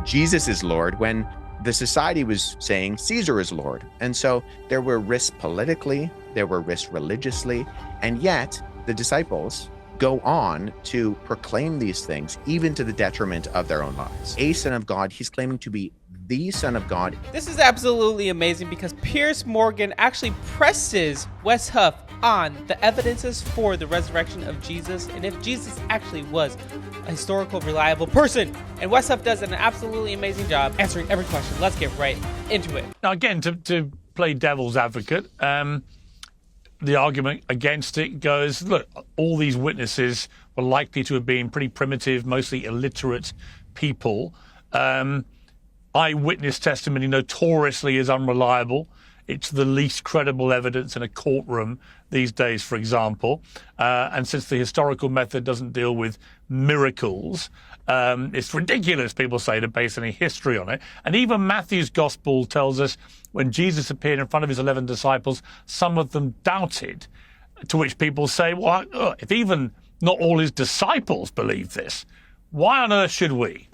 Jesus is Lord when the society was saying Caesar is Lord. And so there were risks politically, there were risks religiously, and yet the disciples go on to proclaim these things, even to the detriment of their own lives. A son of God, he's claiming to be the Son of God. This is absolutely amazing because Piers Morgan actually presses Wes Huff on the evidences for the resurrection of Jesus and if Jesus actually was a historical, reliable person. And Wes Huff does an absolutely amazing job answering every question. Let's get right into it. Now, again, to play devil's advocate, the argument against it goes, look, all these witnesses were likely to have been pretty primitive, mostly illiterate people. Eyewitness testimony notoriously is unreliable. It's the least credible evidence in a courtroom these days, for example. And since the historical method doesn't deal with miracles, it's ridiculous, people say, to base any history on it. And even Matthew's gospel tells us when Jesus appeared in front of his 11 disciples, some of them doubted, to which people say, well, if even not all his disciples believe this, why on earth should we?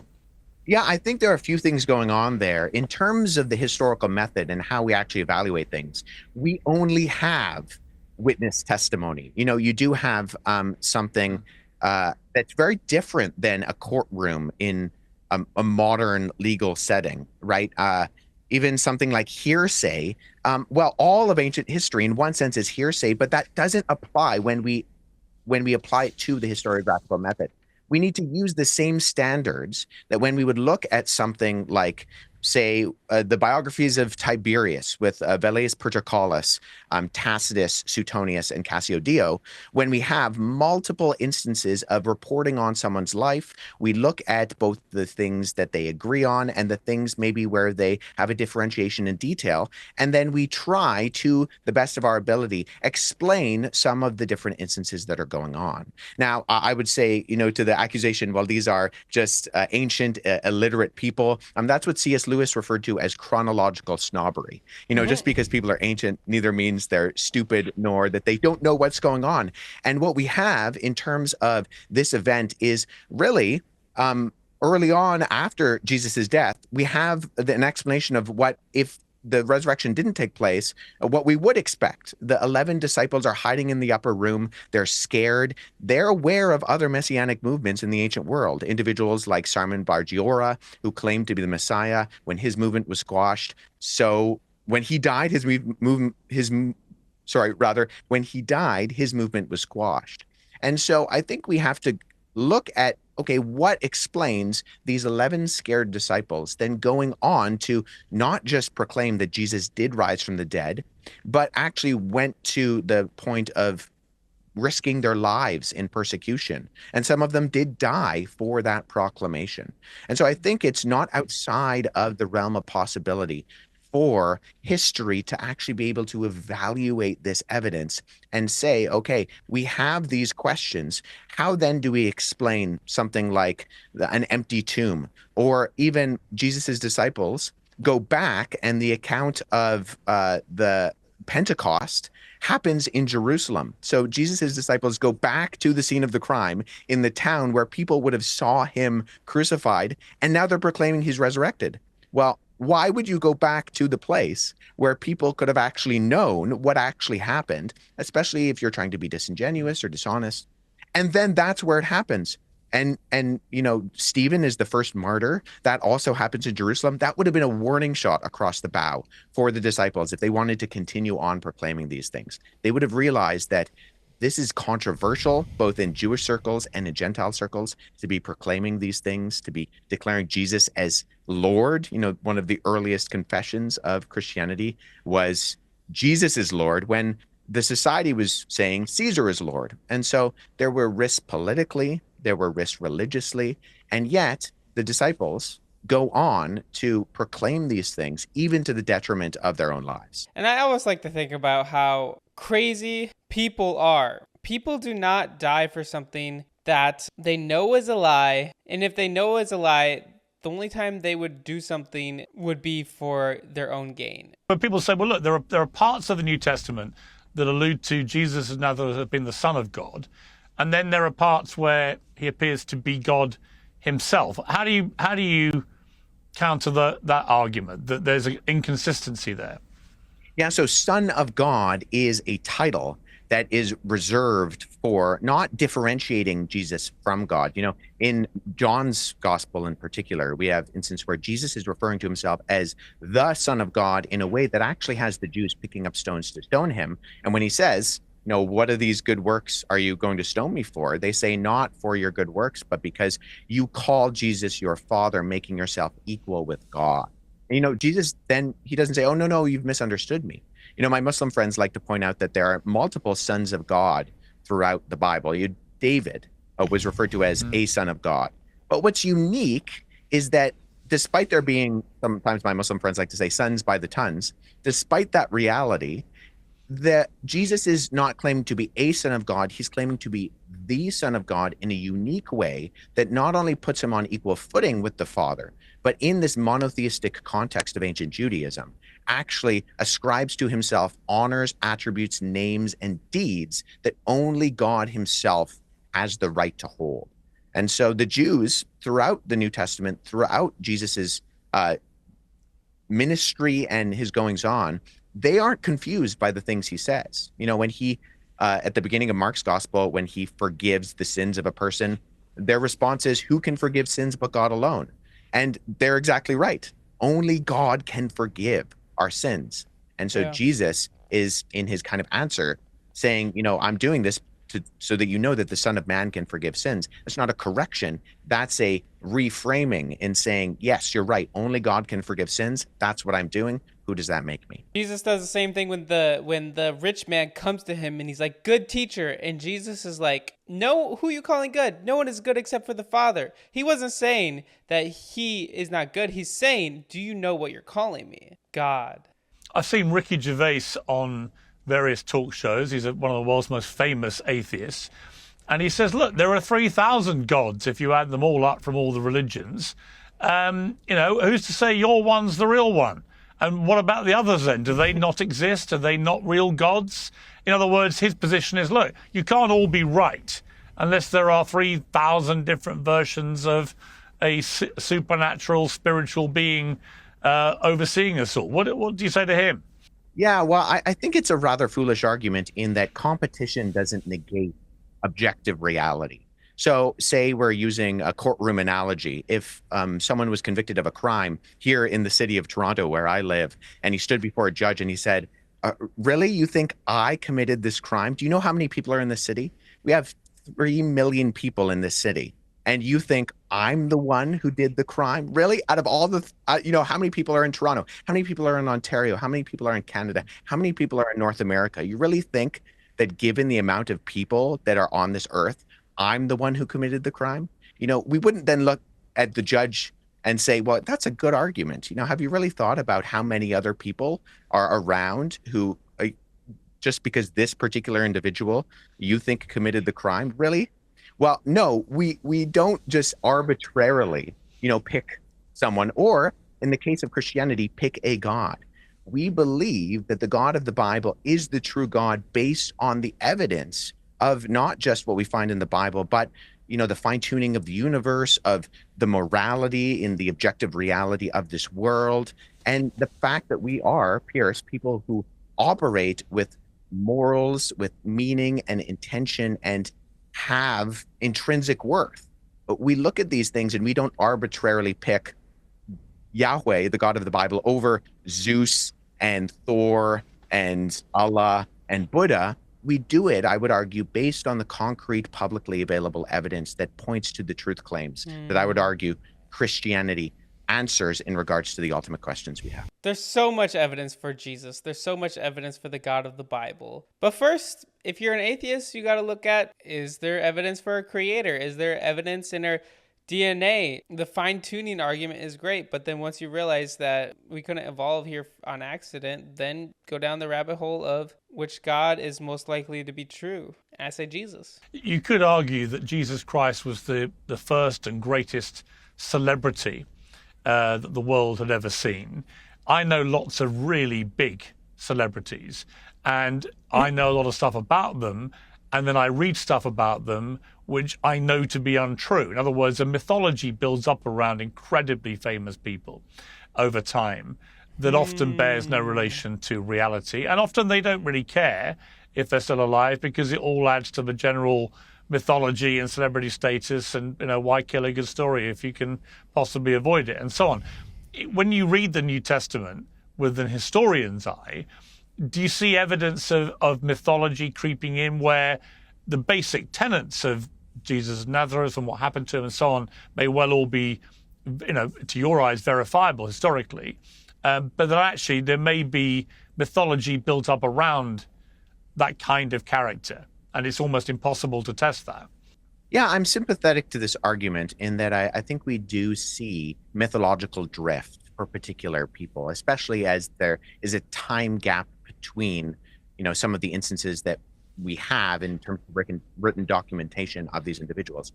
Yeah, I think there are a few things going on there. In terms of the historical method and how we actually evaluate things, we only have witness testimony. You know, you do have something that's very different than a courtroom in a modern legal setting, right? Even something like hearsay. Well, all of ancient history in one sense is hearsay, but that doesn't apply when we apply it to the historiographical method. We need to use the same standards that when we would look at something like, say, the biographies of Tiberius with Velleius Paterculus, Tacitus, Suetonius, and Cassiodeo. When we have multiple instances of reporting on someone's life, we look at both the things that they agree on and the things maybe where they have a differentiation in detail. And then we try to, the best of our ability, explain some of the different instances that are going on. Now, I would say, you know, to the accusation, well, these are just ancient, illiterate people. That's what C.S. Lewis referred to as chronological snobbery. You know, just because people are ancient neither means they're stupid nor that they don't know what's going on. And what we have in terms of this event is really early on after Jesus's death, we have an explanation of what if the resurrection didn't take place, what we would expect. The 11 disciples are hiding in the upper room. They're scared. They're aware of other messianic movements in the ancient world. Individuals like Simon Bar Giora, who claimed to be the Messiah when his movement was squashed. So when he died, when he died, his movement was squashed. And so I think we have to look at, okay, what explains these 11 scared disciples then going on to not just proclaim that Jesus did rise from the dead, but actually went to the point of risking their lives in persecution. And some of them did die for that proclamation. And so I think it's not outside of the realm of possibility for history to actually be able to evaluate this evidence and say, okay, we have these questions. How then do we explain something like an empty tomb, or even Jesus's disciples go back and the account of the Pentecost happens in Jerusalem. So Jesus's disciples go back to the scene of the crime in the town where people would have saw him crucified, and now they're proclaiming he's resurrected. Well, why would you go back to the place where people could have actually known what actually happened, especially if you're trying to be disingenuous or dishonest? And then that's where it happens. And you know, Stephen is the first martyr. That also happens in Jerusalem. That would have been a warning shot across the bow for the disciples if they wanted to continue on proclaiming these things. They would have realized that this is controversial, both in Jewish circles and in Gentile circles, to be proclaiming these things, to be declaring Jesus as Lord. You know, one of the earliest confessions of Christianity was Jesus is Lord when the society was saying Caesar is Lord. And so there were risks politically, there were risks religiously, and yet the disciples go on to proclaim these things, even to the detriment of their own lives. And I always like to think about how crazy people are. People do not die for something that they know is a lie. And if they know is a lie, the only time they would do something would be for their own gain. But people say, well, look, there are parts of the New Testament that allude to Jesus as now to have been the Son of God. And then there are parts where he appears to be God himself. How do you counter that argument, that there's an inconsistency there? Yeah, so Son of God is a title that is reserved for not differentiating Jesus from God. You know, in John's gospel in particular, we have instance where Jesus is referring to himself as the Son of God in a way that actually has the Jews picking up stones to stone him. And when he says, you know, what of these good works are you going to stone me for? They say, not for your good works, but because you call Jesus your Father, making yourself equal with God. And, you know, Jesus then, he doesn't say, oh, no, no, you've misunderstood me. You know, my Muslim friends like to point out that there are multiple sons of God throughout the Bible. David was referred to as a son of God. But what's unique is that despite there being, sometimes my Muslim friends like to say, sons by the tons, despite that reality, that Jesus is not claiming to be a son of God, he's claiming to be the Son of God in a unique way that not only puts him on equal footing with the Father, but in this monotheistic context of ancient Judaism, actually ascribes to himself honors, attributes, names, and deeds that only God himself has the right to hold. And so the Jews throughout the New Testament, throughout Jesus's ministry and his goings on, they aren't confused by the things he says. You know, when he, at the beginning of Mark's gospel, when he forgives the sins of a person, their response is, who can forgive sins but God alone? And they're exactly right. Only God can forgive our sins. And so Jesus is, in his kind of answer, saying, you know, I'm doing this so that you know that the Son of Man can forgive sins. That's not a correction. That's a reframing in saying, yes, you're right. Only God can forgive sins. That's what I'm doing. Who does that make me? Jesus does the same thing when the rich man comes to him and he's like, good teacher. And Jesus is like, no, who are you calling good? No one is good except for the Father. He wasn't saying that he is not good. He's saying, do you know what you're calling me? God. I've seen Ricky Gervais on various talk shows. He's one of the world's most famous atheists. And he says, look, there are 3,000 gods if you add them all up from all the religions. You know, who's to say your one's the real one? And what about the others then? Do they not exist? Are they not real gods? In other words, his position is, look, you can't all be right unless there are 3,000 different versions of a supernatural, spiritual being overseeing us all. What do you say to him? Yeah, well, I think it's a rather foolish argument in that competition doesn't negate objective reality. So say we're using a courtroom analogy. If someone was convicted of a crime here in the city of Toronto, where I live, and he stood before a judge and he said, really, you think I committed this crime? Do you know how many people are in the city? We have 3 million people in this city. And you think I'm the one who did the crime? Really? Out of all the, you know, how many people are in Toronto? How many people are in Ontario? How many people are in Canada? How many people are in North America? You really think that given the amount of people that are on this earth, I'm the one who committed the crime? You know, we wouldn't then look at the judge and say, well, that's a good argument. You know, have you really thought about how many other people are around who, just because this particular individual you think committed the crime? Really? Well, no, we don't just arbitrarily, you know, pick someone, or in the case of Christianity, pick a God. We believe that the God of the Bible is the true God based on the evidence of not just what we find in the Bible, but, you know, the fine-tuning of the universe, of the morality in the objective reality of this world, and the fact that we are, Piers, people who operate with morals, with meaning and intention, and have intrinsic worth. But we look at these things and we don't arbitrarily pick Yahweh, the God of the Bible, over Zeus and Thor and Allah and Buddha. We do it, I would argue, based on the concrete, publicly available evidence that points to the truth claims that I would argue Christianity answers in regards to the ultimate questions we have. There's so much evidence for Jesus. There's so much evidence for the God of the Bible. But first, if you're an atheist, you got to look at, is there evidence for a creator? Is there evidence in our DNA? The fine-tuning argument is great, but then once you realize that we couldn't evolve here on accident, then go down the rabbit hole of which God is most likely to be true. And I say Jesus. You could argue that Jesus Christ was the first and greatest celebrity that the world had ever seen. I know lots of really big celebrities, and I know a lot of stuff about them, and then I read stuff about them which I know to be untrue. In other words, a mythology builds up around incredibly famous people over time that often bears no relation to reality. And often they don't really care if they're still alive, because it all adds to the general mythology and celebrity status, and why kill a good story if you can possibly avoid it, and so on. When you read the New Testament with an historian's eye, do you see evidence of mythology creeping in where the basic tenets of Jesus of Nazareth and what happened to him and so on may well all be, to your eyes, verifiable historically, but that actually there may be mythology built up around that kind of character, and it's almost impossible to test that? Yeah, I'm sympathetic to this argument in that I think we do see mythological drift for particular people, especially as there is a time gap between, some of the instances that we have in terms of written documentation of these individuals.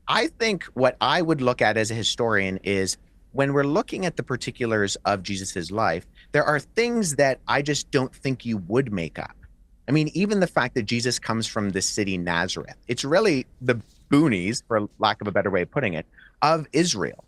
I think what I would look at as a historian is, when we're looking at the particulars of Jesus's life, there are things that I just don't think you would make up. I mean, even the fact that Jesus comes from the city Nazareth, it's really the boonies, for lack of a better way of putting it, of Israel.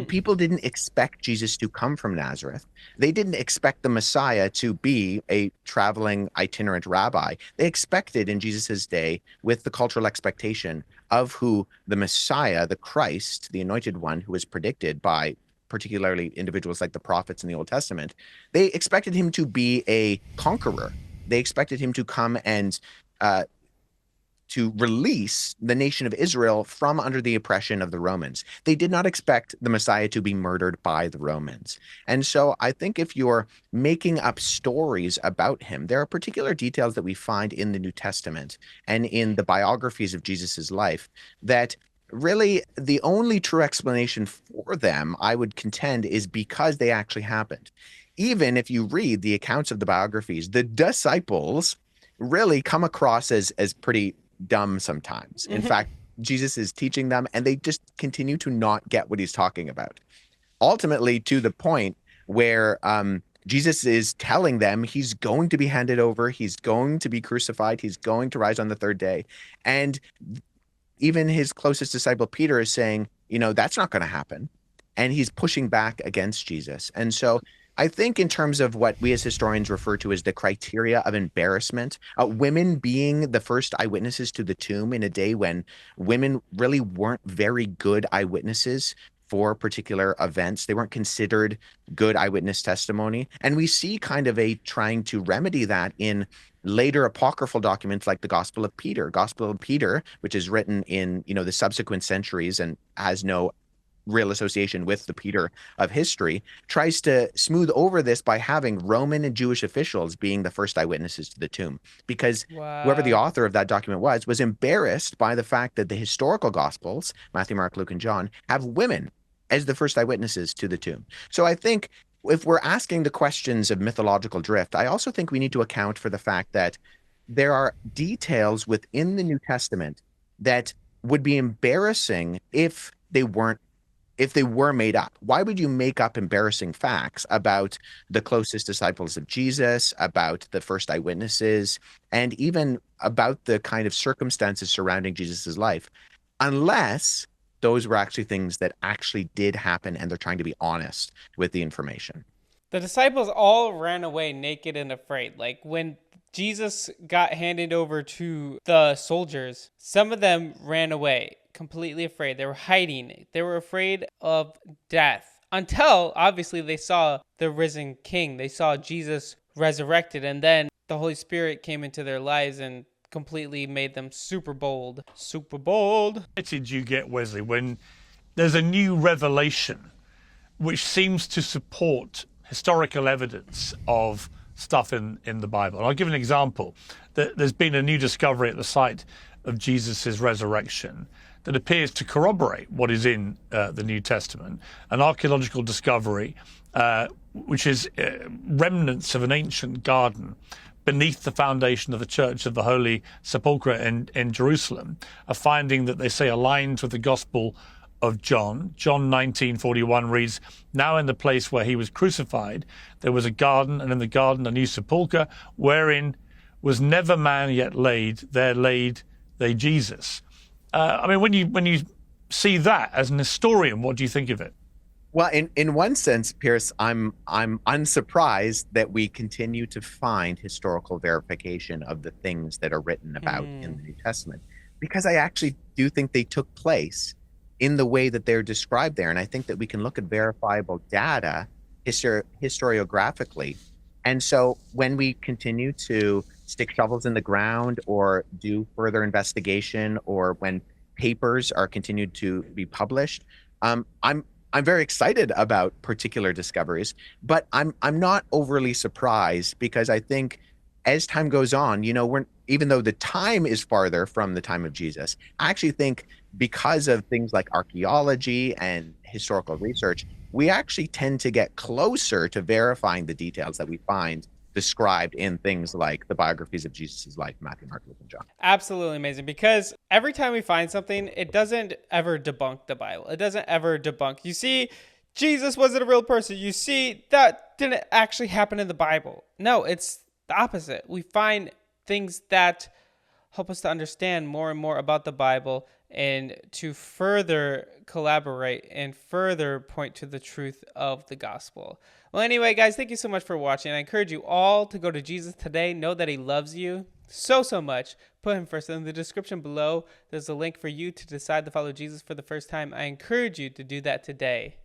People didn't expect Jesus to come from Nazareth. They didn't expect the Messiah to be a traveling itinerant rabbi. They expected in Jesus's day, with the cultural expectation of who the Messiah, the Christ, the anointed one who was predicted by particularly individuals like the prophets in the Old Testament, they expected him to be a conqueror. They expected him to come and to release the nation of Israel from under the oppression of the Romans. They did not expect the Messiah to be murdered by the Romans. And so I think if you're making up stories about him, there are particular details that we find in the New Testament and in the biographies of Jesus's life that really the only true explanation for them, I would contend, is because they actually happened. Even if you read the accounts of the biographies, the disciples really come across as pretty dumb sometimes. In fact, Jesus is teaching them and they just continue to not get what he's talking about. Ultimately, to the point where Jesus is telling them he's going to be handed over, he's going to be crucified, he's going to rise on the third day. And even his closest disciple, Peter, is saying, that's not going to happen. And he's pushing back against Jesus. And so I think in terms of what we as historians refer to as the criteria of embarrassment, women being the first eyewitnesses to the tomb in a day when women really weren't very good eyewitnesses for particular events. They weren't considered good eyewitness testimony. And we see kind of a trying to remedy that in later apocryphal documents like the Gospel of Peter, which is written in, the subsequent centuries and has no real association with the Peter of history, tries to smooth over this by having Roman and Jewish officials being the first eyewitnesses to the tomb, because whoever the author of that document was embarrassed by the fact that the historical Gospels, Matthew, Mark, Luke, and John, have women as the first eyewitnesses to the tomb. So I think if we're asking the questions of mythological drift, I also think we need to account for the fact that there are details within the New Testament that would be embarrassing if they were made up. Why would you make up embarrassing facts about the closest disciples of Jesus, about the first eyewitnesses, and even about the kind of circumstances surrounding Jesus's life, unless those were actually things that actually did happen and they're trying to be honest with the information? The disciples all ran away naked and afraid. Like when Jesus got handed over to the soldiers, some of them ran away completely afraid. They were hiding. They were afraid of death until obviously they saw the risen King. They saw Jesus resurrected, and then the Holy Spirit came into their lives and completely made them super bold. Super bold. What did you get, Wesley, when there's a new revelation which seems to support historical evidence of stuff in the Bible? And I'll give an example. There's been a new discovery at the site of Jesus' resurrection that appears to corroborate what is in the New Testament, an archaeological discovery, which is remnants of an ancient garden beneath the foundation of the Church of the Holy Sepulchre in Jerusalem, a finding that they say aligns with the Gospel of John. John 19:41 reads, "Now in the place where he was crucified, there was a garden, and in the garden a new sepulchre, wherein was never man yet laid. There laid they Jesus." I mean, when you see that as an historian, what do you think of it? Well, in one sense, Pierce, I'm unsurprised that we continue to find historical verification of the things that are written about in the New Testament, because I actually do think they took place in the way that they're described there. And I think that we can look at verifiable data historiographically. And so when we continue to stick shovels in the ground or do further investigation, or when papers are continued to be published, I'm very excited about particular discoveries, but I'm not overly surprised, because I think as time goes on, we're, even though the time is farther from the time of Jesus, I actually think because of things like archaeology and historical research, we actually tend to get closer to verifying the details that we find described in things like the biographies of Jesus' life, Matthew, Mark, Luke, and John. Absolutely amazing, because every time we find something, it doesn't ever debunk the Bible. It doesn't ever debunk. You see, Jesus wasn't a real person. You see, that didn't actually happen in the Bible. No, it's the opposite. We find things that help us to understand more and more about the Bible, and to further collaborate and further point to the truth of the gospel. Well, anyway, guys, thank you so much for watching. I encourage you all to go to Jesus today. Know that he loves you so, so much. Put him first. In the description below, there's a link for you to decide to follow Jesus for the first time. I encourage you to do that today.